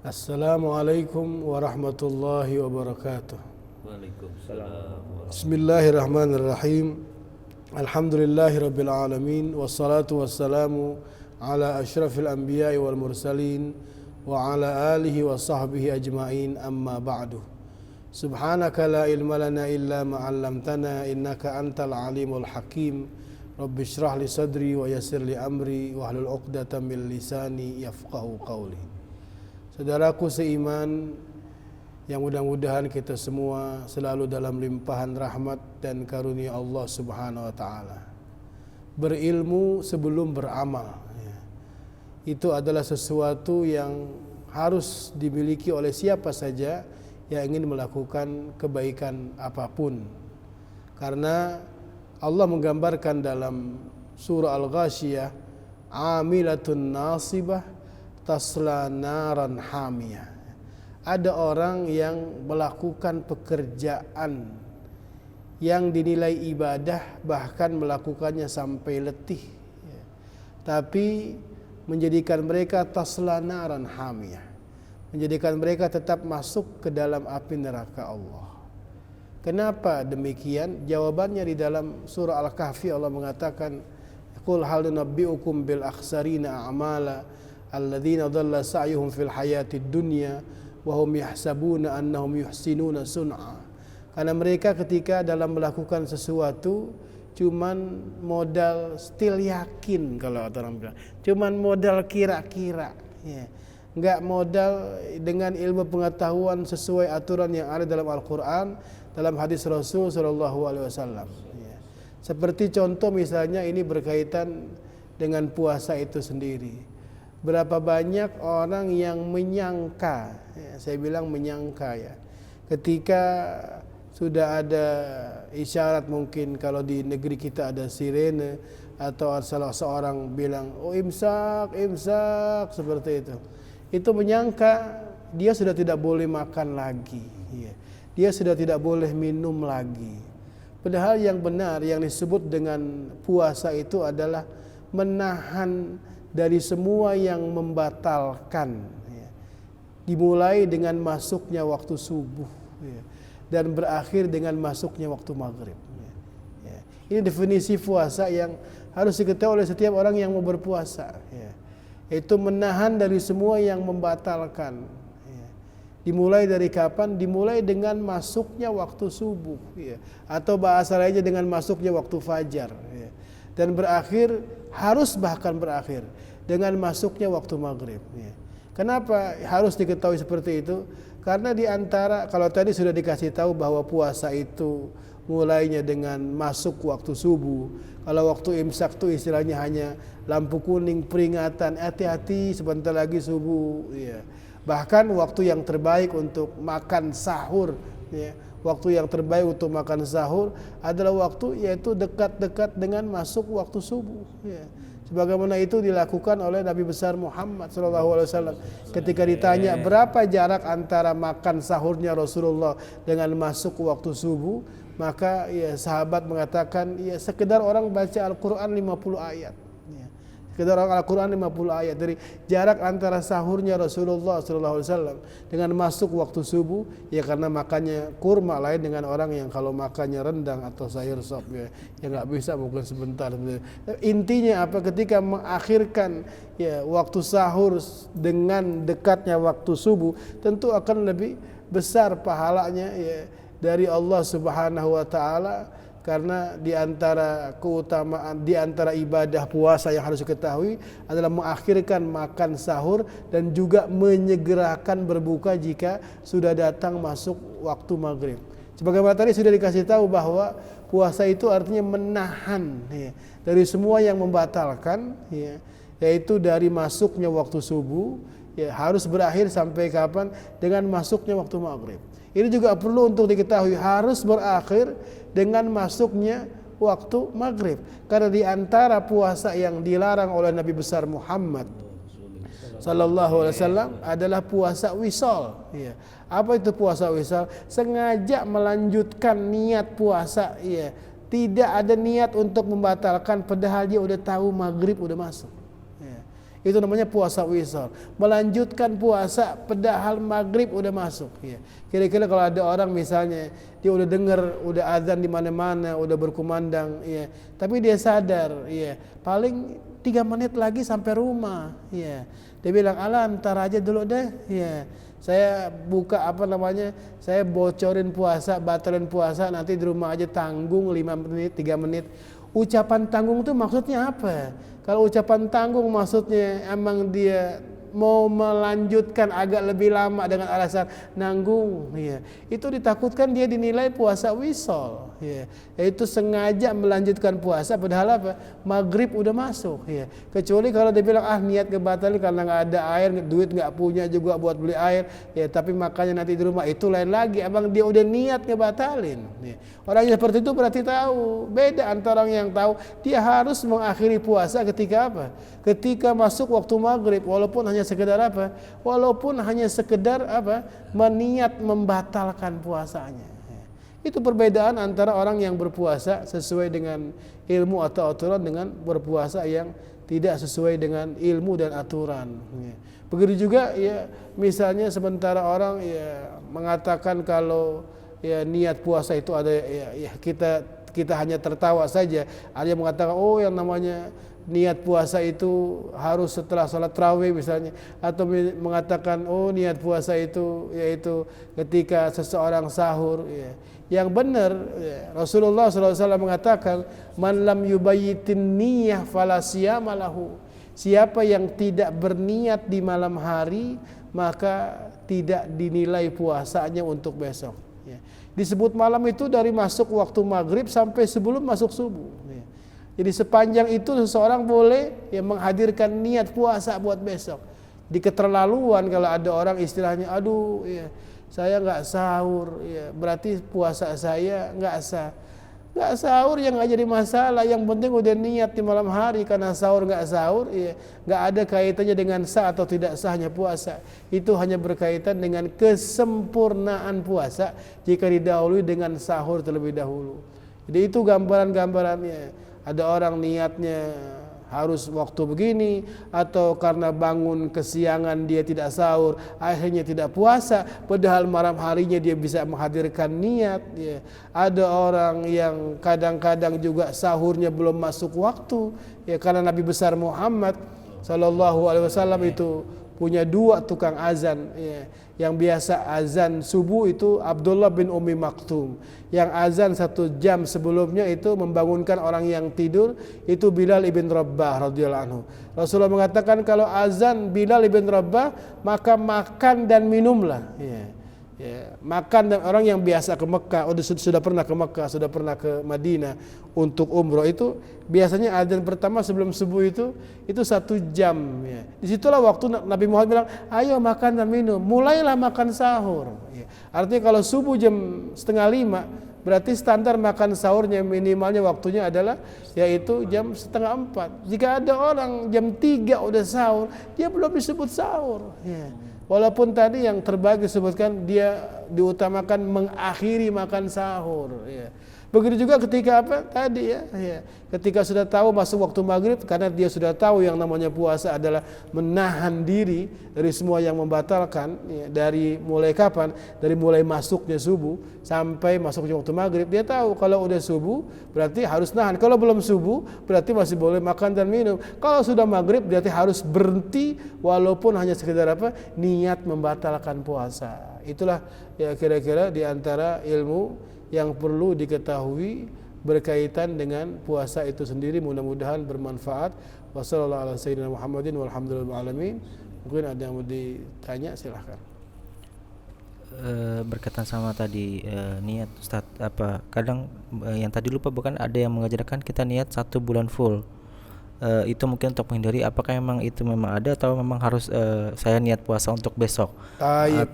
Assalamualaikum warahmatullahi wabarakatuh. Waalaikumsalam. Bismillahirrahmanirrahim. Alhamdulillahirabbil alamin wassalatu wassalamu ala asyrafil anbiya'i wal mursalin wa ala alihi wa sahbihi ajmain, amma ba'du. Subhanaka la ilma lana illa ma 'allamtana innaka antal alimul hakim. Rabbi shrah li sadri wa yassir li amri wahlul 'uqdatam min lisani yafqahu qawli. Saudaraku seiman, yang mudah-mudahan kita semua selalu dalam limpahan rahmat dan karunia Allah Subhanahu wa taala. Berilmu sebelum beramal, itu adalah sesuatu yang harus dimiliki oleh siapa saja yang ingin melakukan kebaikan apapun. Karena Allah menggambarkan dalam surah Al-Ghasyiyah, amilatun nasibah tasla naran hamiyah. Ada orang yang melakukan pekerjaan yang dinilai ibadah, bahkan melakukannya sampai letih, tapi menjadikan mereka tasla naran hamiyah, menjadikan mereka tetap masuk ke dalam api neraka Allah. Kenapa demikian? Jawabannya di dalam surah Al-Kahfi. Allah mengatakan, qul hal nunabbi'ukum bil akhsarina a'mala alladzina dhalla sa'yuhum fil hayatid dunya wa hum yahsabuna annahum yuhsinuna sun'a. Karena mereka ketika dalam melakukan sesuatu cuman modal still yakin, kalau orang bilang, cuman modal kira-kira, enggak modal dengan ilmu pengetahuan sesuai aturan yang ada dalam Al-Qur'an, dalam hadis Rasul sallallahu alaihi wasallam. Seperti contoh misalnya ini berkaitan dengan puasa itu sendiri. Berapa banyak orang yang menyangka, saya bilang menyangka ketika sudah ada isyarat, mungkin kalau di negeri kita ada sirene atau salah seorang bilang imsak, imsak, seperti itu menyangka dia sudah tidak boleh makan lagi, dia sudah tidak boleh minum lagi. Padahal yang benar yang disebut dengan puasa itu adalah menahan dari semua yang membatalkan, dimulai dengan masuknya waktu subuh dan berakhir dengan masuknya waktu maghrib. Ini definisi puasa yang harus diketahui oleh setiap orang yang mau berpuasa, yaitu menahan dari semua yang membatalkan. Dimulai dari kapan? Dimulai dengan masuknya waktu subuh, atau bahasa lainnya dengan masuknya waktu fajar, dan berakhir, harus bahkan berakhir dengan masuknya waktu maghrib. Kenapa harus diketahui seperti itu? Karena di antara, kalau tadi sudah dikasih tahu bahwa puasa itu mulainya dengan masuk waktu subuh. Kalau waktu imsak itu istilahnya hanya lampu kuning peringatan, hati-hati sebentar lagi subuh. Bahkan waktu yang terbaik untuk makan sahur, waktu yang terbaik untuk makan sahur adalah waktu yaitu dekat-dekat dengan masuk waktu subuh. Sebagaimana itu dilakukan oleh Nabi besar Muhammad SAW. Ketika ditanya berapa jarak antara makan sahurnya Rasulullah dengan masuk waktu subuh, maka sahabat mengatakan sekedar orang baca Al-Quran 50 ayat. Sekedar orang Al-Quran 50 ayat. Dari jarak antara sahurnya Rasulullah SAW dengan masuk waktu subuh, karena makannya kurma, lain dengan orang yang kalau makannya rendang atau sayur sop, yang nggak bisa mungkin sebentar. Intinya apa? Ketika mengakhirkan waktu sahur dengan dekatnya waktu subuh, tentu akan lebih besar pahalanya dari Allah Subhanahu wa taala. Karena di antara keutamaan, di antara ibadah puasa yang harus diketahui adalah mengakhirkan makan sahur dan juga menyegerakan berbuka jika sudah datang masuk waktu maghrib. Sebagaimana tadi sudah dikasih tahu bahwa puasa itu artinya menahan dari semua yang membatalkan, yaitu dari masuknya waktu subuh, harus berakhir sampai kapan? Dengan masuknya waktu maghrib. Ini juga perlu untuk diketahui, harus berakhir dengan masuknya waktu maghrib. Karena di antara puasa yang dilarang oleh Nabi besar Muhammad sallallahu alaihi wasallam adalah puasa wisal. Apa itu puasa wisal? Sengaja melanjutkan niat puasa, tidak ada niat untuk membatalkan padahal dia udah tahu maghrib udah masuk. Itu namanya puasa wisol. Melanjutkan puasa padahal maghrib udah masuk. Ya. Kira-kira kalau ada orang misalnya dia udah dengar, udah azan di mana-mana, udah berkumandang, ya, tapi dia sadar, ya, paling 3 menit lagi sampai rumah. Ya. Dia bilang, "Alah, ntar aja dulu deh." Ya. Saya buka saya bocorin puasa, batalin puasa, nanti di rumah aja tanggung 5 menit, 3 menit. Ucapan tanggung itu maksudnya apa? Kalau ucapan tanggung maksudnya emang dia mau melanjutkan agak lebih lama dengan alasan nanggung, ya, itu ditakutkan dia dinilai puasa wisol, ya, yaitu sengaja melanjutkan puasa padahal apa? Maghrib udah masuk, ya. Kecuali kalau dia bilang niat ngebatalin karena nggak ada air, duit nggak punya juga buat beli air, ya, tapi makanya nanti di rumah, itu lain lagi. Emang dia udah niat ngebatalin, ya. Orang yang seperti itu berarti tahu. Beda antara orang yang tahu dia harus mengakhiri puasa ketika apa? Ketika masuk waktu maghrib, walaupun hanya sekedar apa? Walaupun hanya sekedar apa? Meniat membatalkan puasanya. Itu perbedaan antara orang yang berpuasa sesuai dengan ilmu atau aturan dengan berpuasa yang tidak sesuai dengan ilmu dan aturan. Begitu juga, ya, misalnya sementara orang, ya, mengatakan kalau, ya, niat puasa itu ada, ya, kita hanya tertawa saja. Ada yang mengatakan, oh, yang namanya niat puasa itu harus setelah salat tarawih misalnya, atau mengatakan oh niat puasa itu yaitu ketika seseorang sahur, ya. Yang benar, ya, Rasulullah SAW mengatakan man lam yubayyitin niyah fala siyama lahu. Siapa yang tidak berniat di malam hari maka tidak dinilai puasanya untuk besok, ya. Disebut malam itu dari masuk waktu maghrib sampai sebelum masuk subuh, ya. Jadi sepanjang itu seseorang boleh, ya, menghadirkan niat puasa buat besok. Di keterlaluan kalau ada orang istilahnya, aduh, ya, saya nggak sahur, ya, berarti puasa saya nggak sah. Nggak sahur yang nggak jadi masalah, yang penting udah niat di malam hari. Karena sahur nggak sahur, ya, nggak ada kaitannya dengan sah atau tidak sahnya puasa. Itu hanya berkaitan dengan kesempurnaan puasa jika didahului dengan sahur terlebih dahulu. Jadi itu gambaran-gambarannya. Ada orang niatnya harus waktu begini, atau karena bangun kesiangan dia tidak sahur, akhirnya tidak puasa, padahal malam harinya dia bisa menghadirkan niat, ya. Ada orang yang kadang-kadang juga sahurnya belum masuk waktu, ya, karena Nabi besar Muhammad sallallahu alaihi wasallam itu punya 2 tukang azan, ya. Yang biasa azan subuh itu Abdullah bin Ummi Maktum. Yang azan 1 jam sebelumnya itu membangunkan orang yang tidur itu Bilal ibn Rabah radhiyallahu anhu. Rasulullah mengatakan kalau azan Bilal ibn Rabah maka makan dan minumlah, ya. Ya, makan, dan orang yang biasa ke Mekah, sudah pernah ke Mekah, sudah pernah ke Madinah untuk umroh, itu biasanya azan pertama sebelum subuh itu 1 jam, ya. Disitulah waktu Nabi Muhammad bilang, ayo makan dan minum, mulailah makan sahur, ya. Artinya kalau subuh jam 4:30 berarti standar makan sahurnya minimalnya waktunya adalah yaitu jam 3:30. Jika ada orang jam 3 udah sahur, dia belum disebut sahur, ya. Walaupun tadi yang terbagi disebutkan dia diutamakan mengakhiri makan sahur, ya. Begitu juga ketika apa tadi, ya, ketika sudah tahu masuk waktu maghrib, karena dia sudah tahu yang namanya puasa adalah menahan diri dari semua yang membatalkan, ya, dari mulai kapan? Dari mulai masuknya subuh sampai masuknya waktu maghrib. Dia tahu kalau udah subuh berarti harus nahan, kalau belum subuh berarti masih boleh makan dan minum, kalau sudah maghrib berarti harus berhenti walaupun hanya sekedar apa? Niat membatalkan puasa. Itulah, ya, kira-kira di antara ilmu yang perlu diketahui berkaitan dengan puasa itu sendiri. Mudah-mudahan bermanfaat. Wassallallahu ala sayyidina Muhammadin walhamdulillahi alamin. Mungkin ada yang mau ditanya, silahkan. Berkaitan sama tadi niat, Ustaz, apa kadang yang tadi lupa, bukan ada yang mengajarkan kita niat 1 bulan full. Itu mungkin untuk menghindari, apakah memang itu memang ada atau memang harus saya niat puasa untuk besok?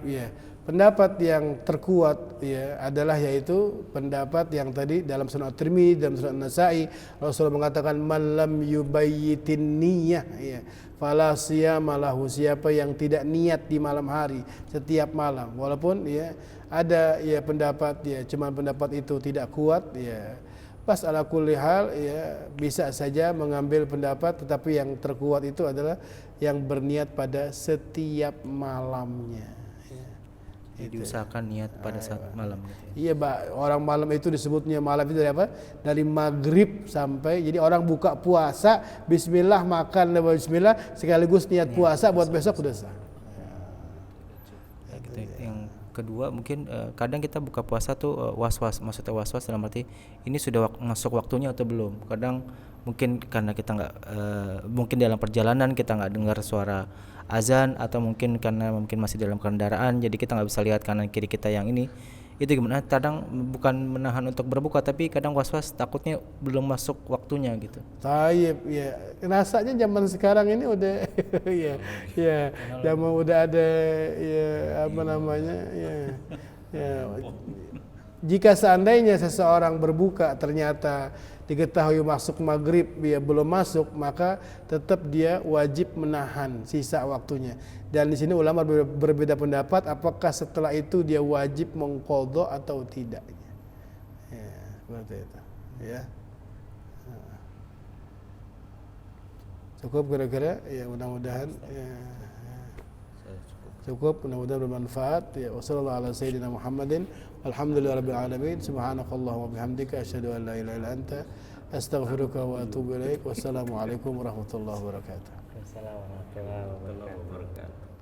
Ya. Pendapat yang terkuat, ya, adalah yaitu pendapat yang tadi dalam Sunan At-Tirmidzi, dalam Sunan An-Nasa'i, Rasulullah mengatakan man lam yubayyitin niyah, ya, fala siyama lahu. Siapa yang tidak niat di malam hari setiap malam, walaupun, ya, ada, ya, pendapat, ya, cuma pendapat itu tidak kuat, ya, Pas ala kulli hal ya bisa saja mengambil pendapat, tetapi yang terkuat itu adalah yang berniat pada setiap malamnya. Ya. Jadi diusahakan niat pada saat malam gitu ya. Iya, Pak. Orang malam itu disebutnya malam itu dari apa? Dari maghrib sampai, jadi orang buka puasa, bismillah, makan bismillah, sekaligus niat puasa buat besok udah sah. Ya, gitu. Yang kedua mungkin kadang kita buka puasa tuh was-was, maksudnya was-was dalam arti ini sudah masuk waktunya atau belum. Kadang mungkin karena kita nggak mungkin dalam perjalanan kita nggak dengar suara azan, atau mungkin karena mungkin masih dalam kendaraan jadi kita nggak bisa lihat kanan kiri kita yang ini. Itu gimana? Kadang bukan menahan untuk berbuka, tapi kadang was-was takutnya belum masuk waktunya gitu. Taib, ya. Rasanya zaman sekarang ini udah ya zaman udah ada ya apa namanya ya. Jika seandainya seseorang berbuka ternyata diketahui masuk maghrib dia belum masuk, maka tetap dia wajib menahan sisa waktunya. Dan di sini ulama berbeda pendapat apakah setelah itu dia wajib mengqadha atau tidak. Ya, seperti itu. Ya. Cukup kira-kira ya, mudah-mudahan ya, cukup, mudah-mudahan bermanfaat ya. Wassallallahu ala sayyidina Muhammadin walhamdulillahirabbil alamin. Subhanakallahumma bihamdika asyhadu an la ilaha illa anta astaghfiruka wa atubu ilaik. Wassalamualaikum warahmatullahi wabarakatuh. Assalamualaikum warahmatullahi wabarakatuh.